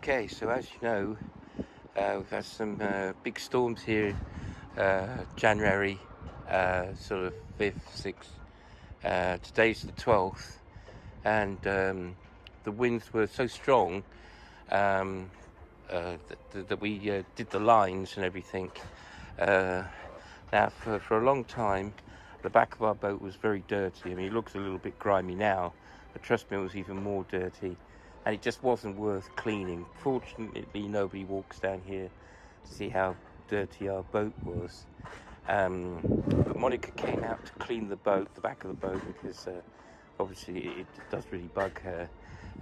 Okay, so as you know, we've had some big storms here, January, sort of 5th, 6th, today's the 12th, and the winds were so strong that we did the lines and everything. Now, for a long time, the back of our boat was very dirty. I mean, it looks a little bit grimy now, but trust me, it was even more dirty. And it just wasn't worth cleaning. Fortunately, nobody walks down here to see how dirty our boat was. But Monica came out to clean the boat, the back of the boat, because obviously it does really bug her.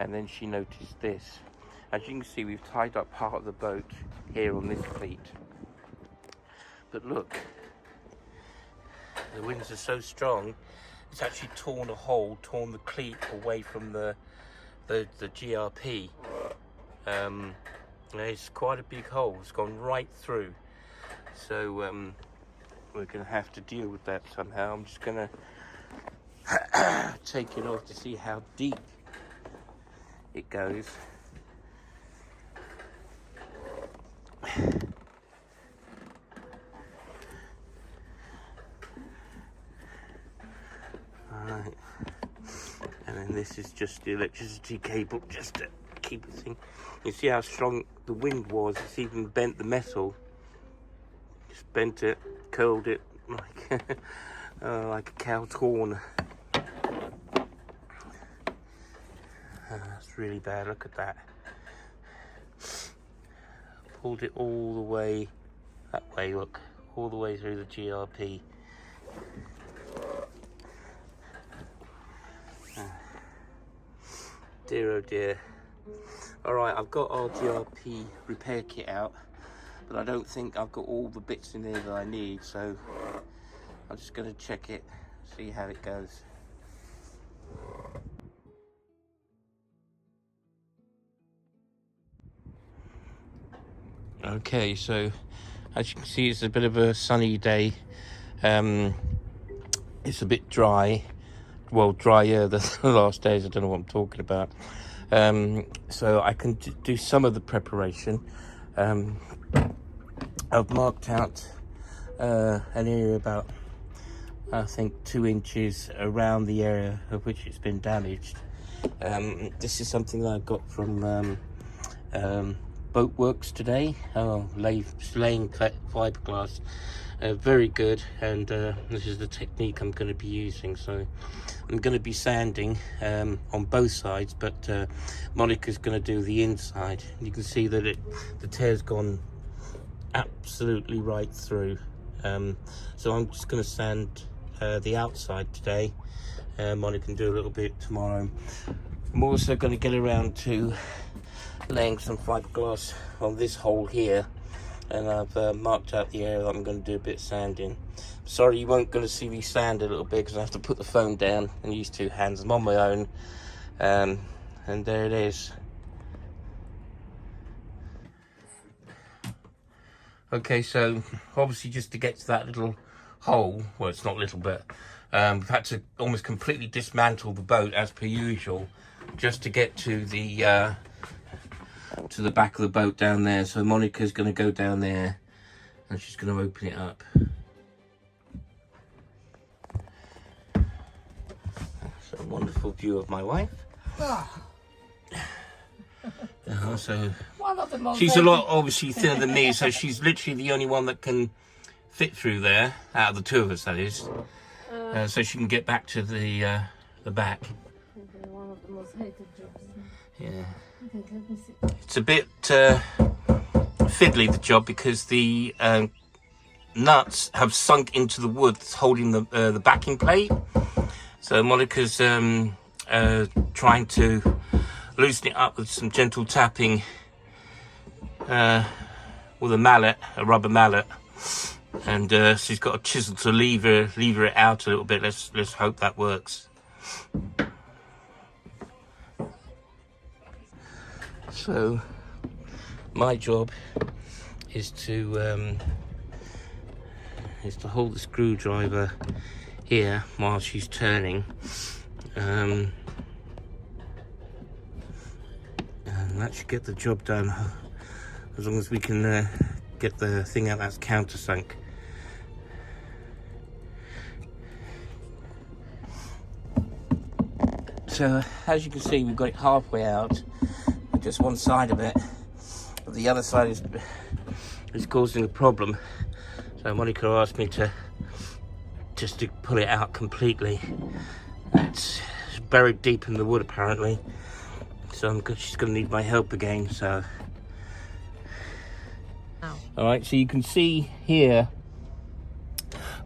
And then she noticed this. As you can see, we've tied up part of the boat here on this cleat. But look, the winds are so strong, it's actually torn the cleat away from the GRP. It's quite a big hole. It's gone right through. So we're going to have to deal with that somehow. I'm just going to take it off to see how deep it goes. Alright. And then this is just the electricity cable, just to keep the thing. You see how strong the wind was. It's even bent the metal. Just bent it, curled it like like a cow's horn. That's really bad. Look at that. Pulled it all the way that way. Look, all the way through the GRP. Dear oh dear. Alright, I've got our GRP repair kit out, but I don't think I've got all the bits in there that I need, so I'm just going to check it, see how it goes. Okay, so as you can see, it's a bit of a sunny day. It's a bit dry. Well, drier than the last days. I don't know what I'm talking about. So I can do some of the preparation. I've marked out an area about, I think, 2 inches around the area of which it's been damaged. This is something that I got from Boatworks today. Laying fiberglass. Very good, and this is the technique I'm going to be using. So I'm going to be sanding on both sides, but Monica's going to do the inside. You can see that the tear's gone absolutely right through. So I'm just going to sand the outside today. Monica can do a little bit tomorrow. I'm also going to get around to laying some fiberglass on this hole here. And I've marked out the area that I'm going to do a bit of sanding. Sorry, you won't going to see me sand a little bit because I have to put the phone down and use 2 hands. I'm on my own, and there it is. Okay, so obviously just to get to that little hole, well, it's not little, but we've had to almost completely dismantle the boat as per usual, just to get to the back of the boat down there. So Monica's going to go down there and she's going to open it up. That's a wonderful view of my wife. So she's a lot obviously thinner than me, so she's literally the only one that can fit through there, out of the two of us that is, so she can get back to the back. One of the most hated jobs. Yeah. Okay, let me see. It's a bit fiddly, the job, because the nuts have sunk into the wood holding the backing plate. So Monica's trying to loosen it up with some gentle tapping with a mallet, a rubber mallet, and she's got a chisel to lever it out a little bit. Let's hope that works. So my job is to hold the screwdriver here while she's turning, and And that should get the job done, as long as we can get the thing out that's countersunk. So as you can see, we've got it halfway out, just one side of it, but the other side is causing a problem. So Monica asked me to just to pull it out completely. It's buried deep in the wood apparently, so she's going to need my help again. So all right, so you can see here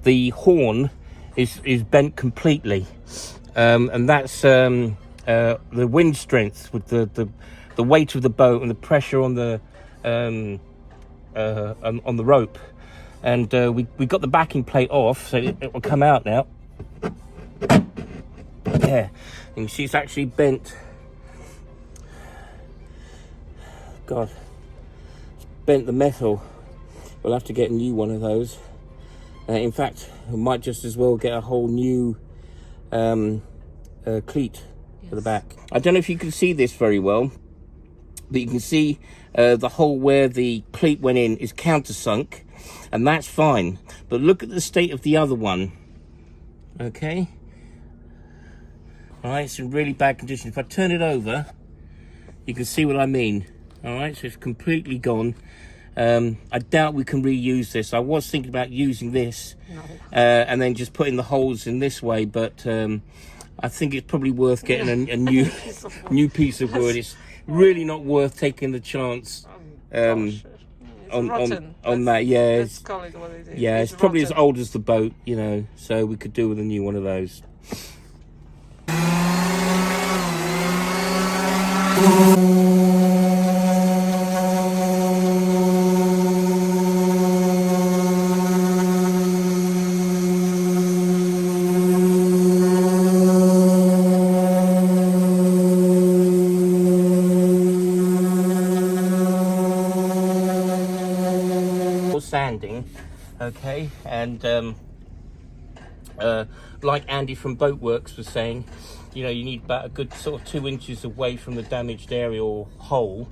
the horn is bent completely, and that's the wind strength with the weight of the boat and the pressure on the rope. And we got the backing plate off, so it will come out now. Yeah, and you see it's actually bent. God, it's bent the metal. We'll have to get a new one of those. In fact, we might just as well get a whole new cleat for the back. I don't know if you can see this very well, but you can see the hole where the cleat went in is countersunk, and that's fine. But look at the state of the other one. Okay. All right, it's in really bad condition. If I turn it over, you can see what I mean. All right, so it's completely gone. I doubt we can reuse this. I was thinking about using this and then just putting the holes in this way, but I think it's probably worth getting a new piece of wood. It's really not worth taking the chance on that. Yeah, let's call it what it is. Yeah, it's probably as old as the boat, you know, so we could do with a new one of those. Sanding, okay, and like Andy from Boatworks was saying, you know, you need about a good sort of 2 inches away from the damaged area or hole.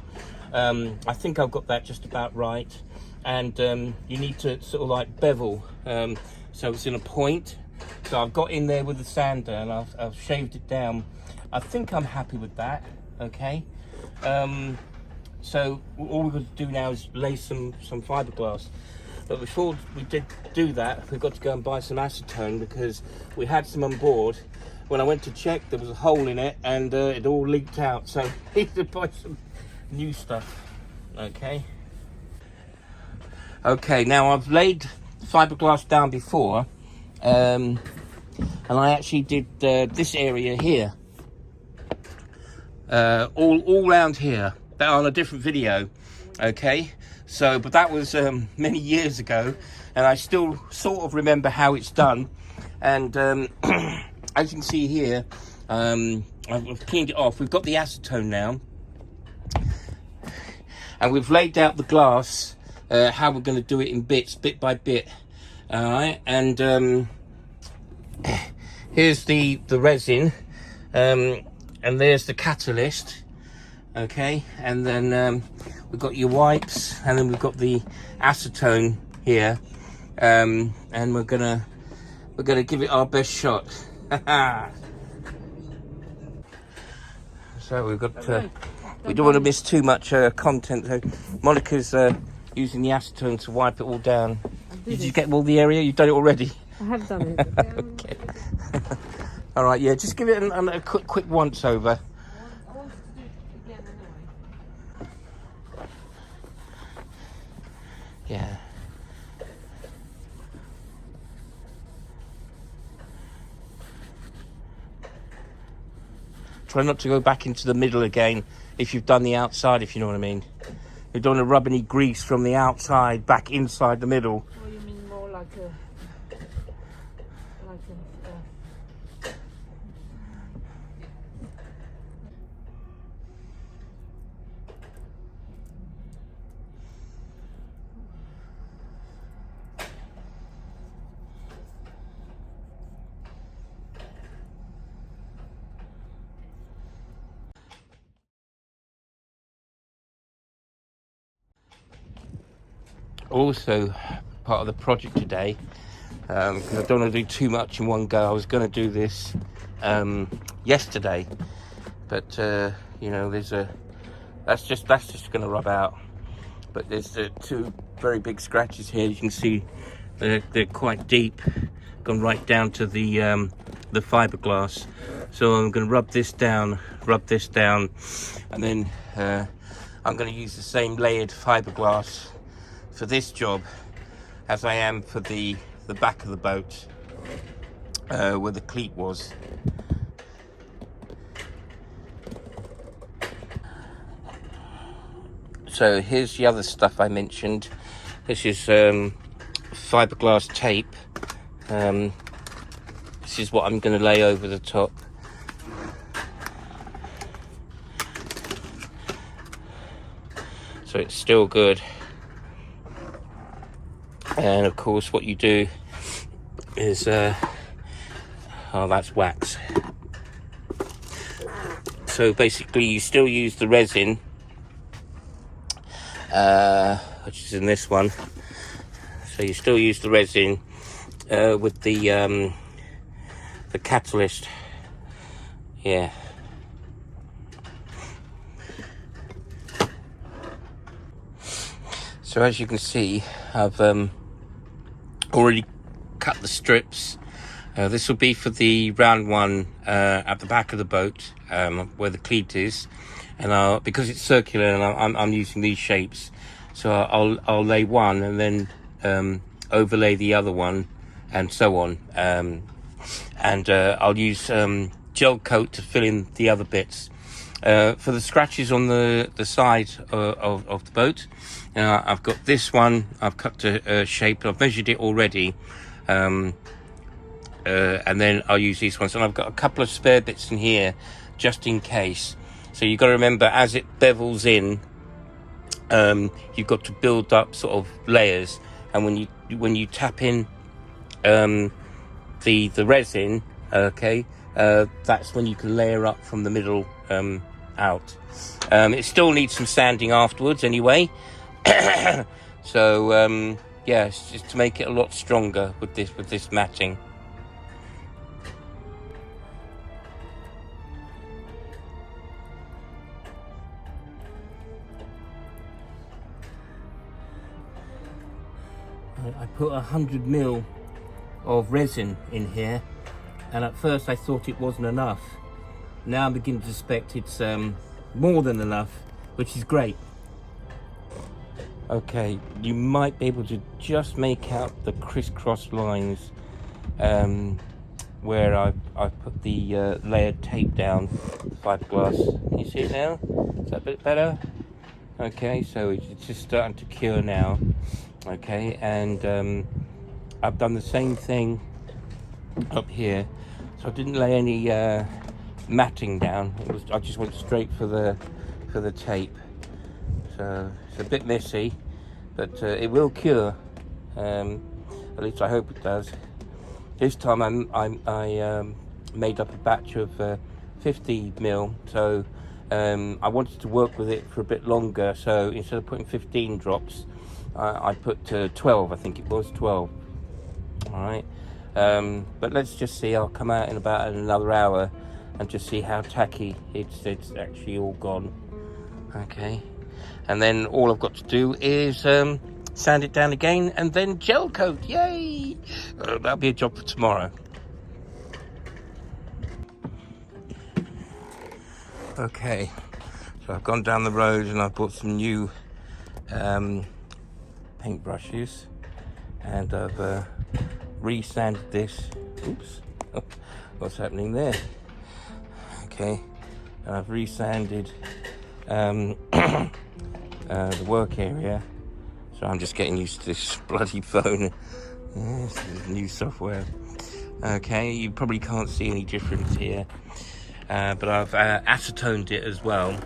I think I've got that just about right, and you need to sort of like bevel, so it's in a point. So I've got in there with the sander and I've shaved it down. I think I'm happy with that. Okay. So all we've got to do now is lay some fiberglass. But before we did do that, we've got to go and buy some acetone, because we had some on board. When I went to check, there was a hole in it and it all leaked out. So we need to buy some new stuff. Okay. Okay, now I've laid fiberglass down before, and I actually did this area here, all around here, but on a different video. Okay, so but that was many years ago, and I still sort of remember how it's done. And as you can see here, I've cleaned it off. We've got the acetone now, and we've laid out the glass, how we're going to do it in bits, bit by bit. All right, and here's the resin, and there's the catalyst. Okay, and then we've got your wipes, and then we've got the acetone here, and we're gonna give it our best shot. So we've got we don't want to miss too much content. So Monica's using the acetone to wipe it all down. Did you get all the area? You've done it already? I have done it. Okay. All right, yeah, just give it a quick once over. Yeah. Try not to go back into the middle again if you've done the outside, if you know what I mean. You don't want to rub any grease from the outside back inside the middle. Or you mean more like a Also, part of the project today, because I don't want to do too much in one go. I was going to do this yesterday, but you know, that's just going to rub out. But there's two very big scratches here. You can see they're quite deep, gone right down to the fiberglass. So I'm going to rub this down, and then I'm going to use the same layered fiberglass for this job as I am for the back of the boat, where the cleat was. So here's the other stuff I mentioned. This is fiberglass tape. This is what I'm going to lay over the top. So it's still good. And of course what you do is, oh, that's wax. So basically you still use the resin, which is in this one. So you still use the resin with the catalyst. Yeah. So as you can see, I've already cut the strips. This will be for the round one at the back of the boat, where the cleat is, and because it's circular and I'm using these shapes, so I'll lay one and then overlay the other one, and so on. And I'll use gel coat to fill in the other bits. For the scratches on the side of the boat, I've got this one. I've cut to shape. I've measured it already, and then I'll use these ones. And I've got a couple of spare bits in here, just in case. So you've got to remember, as it bevels in, you've got to build up sort of layers. And when you tap in the resin, okay, that's when you can layer up from the middle out. It still needs some sanding afterwards anyway. So yeah, it's just to make it a lot stronger with this matting. I put 100 ml of resin in here, and at first I thought it wasn't enough. Now I'm beginning to suspect it's more than enough, which is great. Okay, you might be able to just make out the crisscross lines where I've put the layered tape down, the fiberglass. Can you see it now? Is that a bit better? Okay, so it's just starting to cure now. Okay, and I've done the same thing up here. So I didn't lay any matting down. I just went straight for the tape. So it's a bit messy, but it will cure. At least I hope it does. This time I made up a batch of 50 ml. So I wanted to work with it for a bit longer. So instead of putting 15 drops, I put 12. I think it was 12. All right. But let's just see. I'll come out in about another hour and just see how tacky it's actually all gone. Okay. And then all I've got to do is sand it down again and then gel coat. Yay! That'll be a job for tomorrow. Okay, so I've gone down the road and I've bought some new paint brushes, and I've re-sanded this. Oops, what's happening there? Okay, and I've re-sanded the work area. So I'm just getting used to this bloody phone. Yes, this new software. Okay, you probably can't see any difference here, but I've acetoned it as well,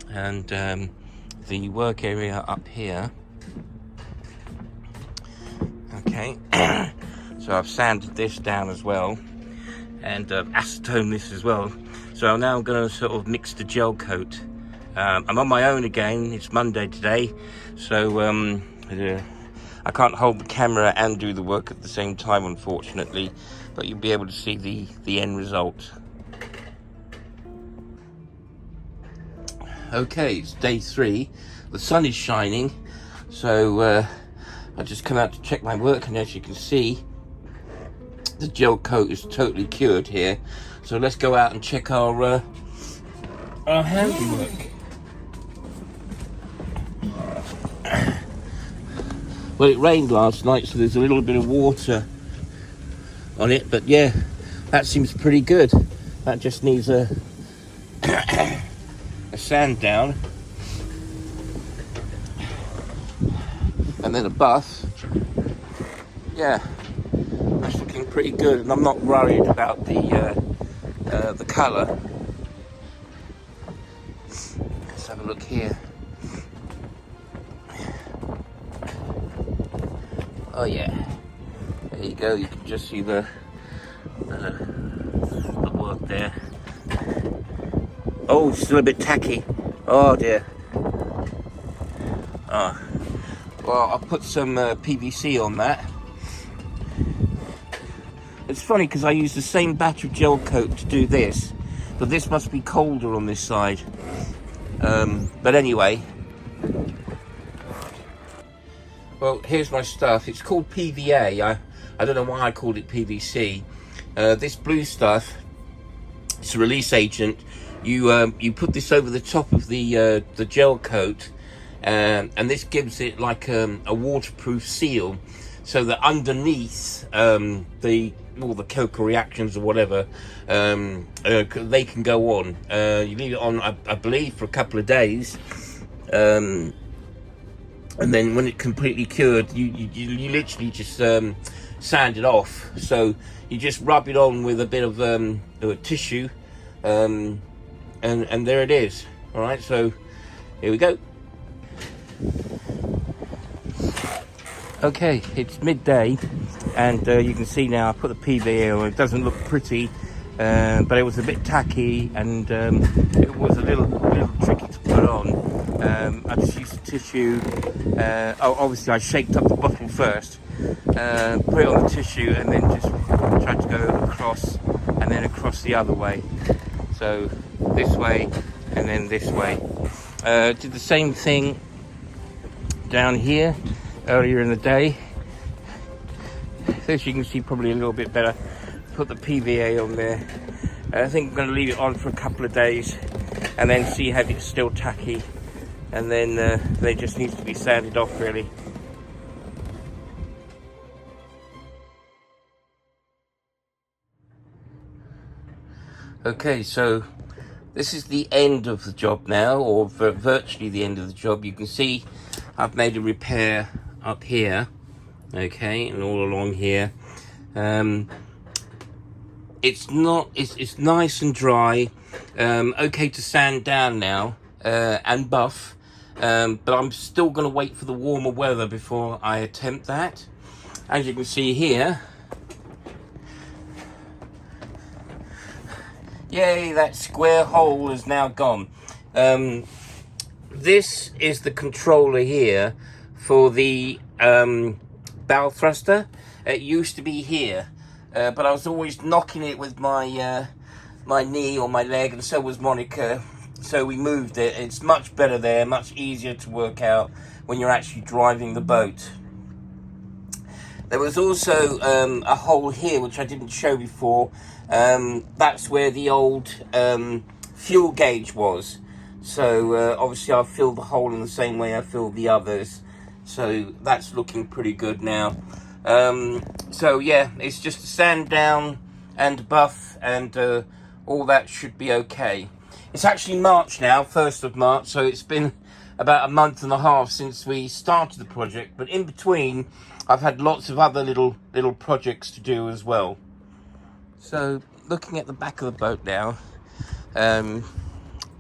and the work area up here. Okay, so I've sanded this down as well, and acetoned this as well. So now I'm going to sort of mix the gel coat. I'm on my own again. It's Monday today, so I can't hold the camera and do the work at the same time, unfortunately, but you'll be able to see the end result. Okay, it's day 3. The sun is shining, so I just come out to check my work, and as you can see, the gel coat is totally cured here. So let's go out and check our handiwork. Well, it rained last night, so there's a little bit of water on it, but yeah, that seems pretty good. That just needs a sand down and then a buff. Yeah, that's looking pretty good, and I'm not worried about the colour. Let's have a look here. Oh yeah, there you go. You can just see the work there. Oh, still a bit tacky. Oh dear. Oh, well, I'll put some PVC on that. It's funny because I use the same batch of gel coat to do this, but this must be colder on this side. But anyway, well, here's my stuff. It's called PVA. I don't know why I called it PVC. This blue stuff, it's a release agent. You put this over the top of the gel coat, and this gives it like a waterproof seal, so that underneath the chemical reactions or whatever, they can go on. You leave it on, I believe, for a couple of days, and then when it's completely cured, you literally just sand it off. So you just rub it on with a bit of tissue, and there it is. All right, so here we go. Okay, it's midday, and you can see now I put the PVA on. It doesn't look pretty, but it was a bit tacky, and it was a little tricky to put on. I just used the tissue. Obviously I shaped up the bottle first, put it on the tissue, and then just tried to go across, and then across the other way. So this way, and then this way. Did the same thing down here earlier in the day. So as you can see, probably a little bit better. Put the PVA on there. I think I'm going to leave it on for a couple of days and then see if it's still tacky, and then they just needs to be sanded off really. Okay, so this is the end of the job now, or virtually the end of the job. You can see I've made a repair up here, okay, and all along here. It's nice and dry, okay to sand down now, and buff, but I'm still going to wait for the warmer weather before I attempt that. As you can see here, yay, that square hole is now gone. This is the controller here for the bow thruster. It used to be here, but I was always knocking it with my my knee or my leg, and so was Monica. So we moved it. It's much better there, much easier to work out when you're actually driving the boat. There was also a hole here which I didn't show before. That's where the old fuel gauge was. So obviously I've filled the hole in the same way I filled the others. So that's looking pretty good now. So yeah, it's just a sand down and buff, and all that should be okay. It's actually March now, 1st of March, so it's been about a month and a half since we started the project, but in between I've had lots of other little projects to do as well. So looking at the back of the boat now,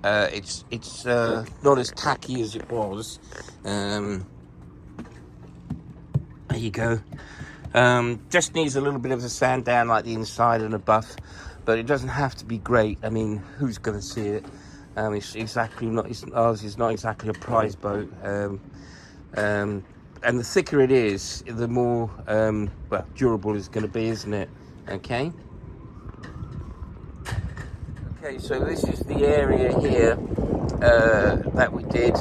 it's not as tacky as it was. There you go. Just needs a little bit of a sand down like the inside and a buff, but it doesn't have to be great. I mean, who's going to see it? It's exactly not. Ours is not exactly a prize boat. and the thicker it is, the more well, durable it's going to be, isn't it? Okay. Okay, so this is the area here that we did.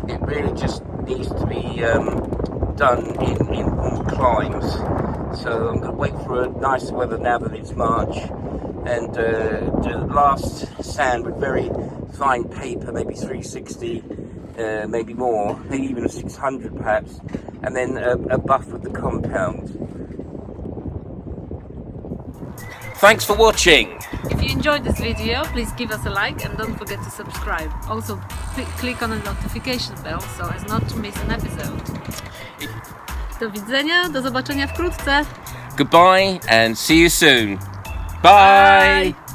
It really just needs to be done in more climbs. So I'm going to wait for a nice weather now that it's March, and the last sand with very fine paper, maybe 360, maybe more, maybe even a 600 perhaps, and then a buff with the compound. Thanks for watching. If you enjoyed this video, please give us a like and don't forget to subscribe. Also, click on the notification bell so as not to miss an episode. Do widzenia, do zobaczenia wkrótce. Goodbye and see you soon. Bye. Bye.